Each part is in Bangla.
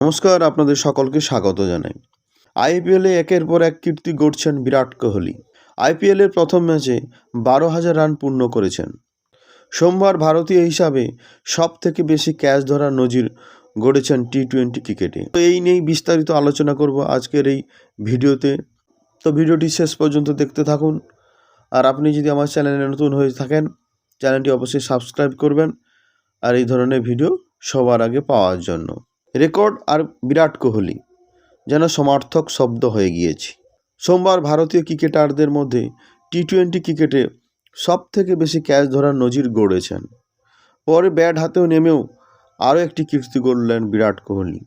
নমস্কার, আপনাদের সকলকে স্বাগত জানাই। আইপিএলে একের পর এক কীর্তি গড়ছেন বিরাট কোহলি। আইপিএলের প্রথম ম্যাচে 12,000 রান পূর্ণ করেছেন। সোমবার ভারতীয় হিসাবে সবথেকে বেশি ক্যাচ ধরার নজির গড়েছেন টি-20 ক্রিকেটে। তো এই নিয়েই বিস্তারিত আলোচনা করব আজকের এই ভিডিওতে। তো ভিডিওটি শেষ পর্যন্ত দেখতে থাকুন। আর আপনি যদি আমার চ্যানেলে নতুন হয়ে থাকেন, চ্যানেলটি অবশ্যই সাবস্ক্রাইব করবেন আর এই ধরনের ভিডিও সবার আগে পাওয়ার জন্য। রেকর্ড আর বিরাট কোহলি যেন সমার্থক শব্দ হয়ে গিয়েছে। সোমবার ভারতীয় ক্রিকেটারদের মধ্যে টি-20 ক্রিকেটে সবথেকে বেশি ক্যাচ ধরার নজির গড়েছেন। পরে ব্যাট হাতেও নেমেও আরও একটি কীর্তি গড়লেন বিরাট কোহলি।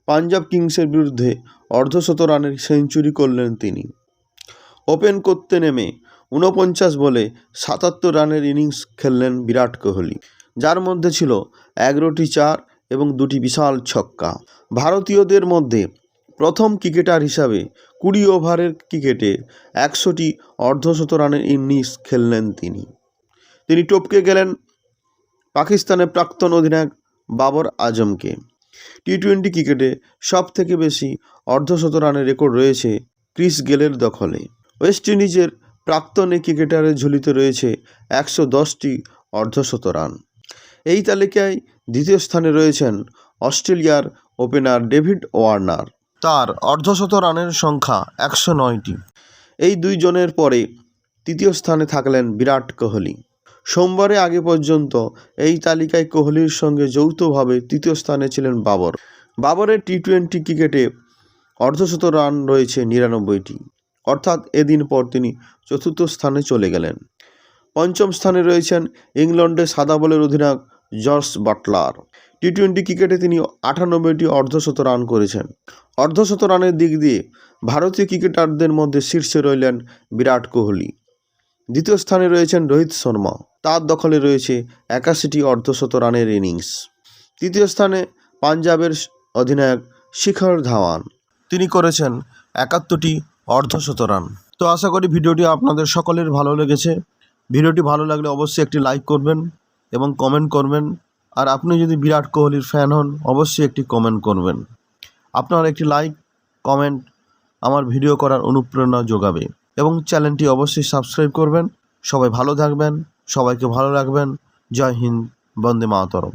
পাঞ্জাব কিংসের বিরুদ্ধে অর্ধশত রানের সেঞ্চুরি করলেন তিনি। ওপেন করতে নেমে 49 বলে 77 রানের ইনিংস খেললেন বিরাট কোহলি, যার মধ্যে ছিল 11টি চার এবং 2টি বিশাল ছক্কা। ভারতীয়দের মধ্যে প্রথম ক্রিকেটার হিসাবে 20 ওভারের ক্রিকেটে 100টি অর্ধশত রানের ইনিংস খেললেন তিনি টপকে গেলেন পাকিস্তানের প্রাক্তন অধিনায়ক বাবর আজমকে। টি-20 ক্রিকেটে সবথেকে বেশি অর্ধশত রানের রেকর্ড রয়েছে ক্রিস গেলের দখলে। ওয়েস্ট ইন্ডিজের প্রাক্তন এই ক্রিকেটারের ঝুলিতে রয়েছে 110টি অর্ধশত রান। এই তালিকায় দ্বিতীয় স্থানে রয়েছেন অস্ট্রেলিয়ার ওপেনার ডেভিড ওয়ার্নার, তার অর্ধশত রানের সংখ্যা 109টি। এই দুইজনের পরে তৃতীয় স্থানে থাকলেন বিরাট কোহলি। সোমবারে আগে পর্যন্ত এই তালিকায় কোহলির সঙ্গে যৌথভাবে তৃতীয় স্থানে ছিলেন বাবরের টি-20 ক্রিকেটে অর্ধশত রান রয়েছে 99টি, অর্থাৎ এদিন পর তিনি চতুর্থ স্থানে চলে গেলেন। পঞ্চম স্থানে রয়েছেন ইংল্যান্ডের সাদা বলের অধিনায়ক জস বাটলার। টি-20 ক্রিকেটে তিনি 98টি অর্ধশত রান করেছেন। অর্ধশত রানের দিক দিয়ে ভারতীয় ক্রিকেটারদের মধ্যে শীর্ষে রইলেন বিরাট কোহলি। দ্বিতীয় স্থানে রয়েছেন রোহিত শর্মা, তার দখলে রয়েছে 81টি অর্ধশত রানের ইনিংস। তৃতীয় স্থানে পাঞ্জাবের অধিনায়ক শিখর ধাওয়ান, তিনি করেছেন 71টি অর্ধশত রান। তো আশা করি ভিডিওটি আপনাদের সকলের ভালো লেগেছে। ভিডিওটি ভালো লাগলে অবশ্যই একটি লাইক করবেন এবং কমেন্ট করবেন। আর আপনি যদি বিরাট কোহলির ফ্যান হন অবশ্যই একটি কমেন্ট করবেন। আপনার একটি লাইক কমেন্ট আমার ভিডিও করার অনুপ্রেরণা যোগাবে এবং চ্যানেলটি অবশ্যই সাবস্ক্রাইব করবেন। সবাই ভালো থাকবেন, সবাইকে ভালো রাখবেন। জয় হিন্দ, বন্দে মাতরম।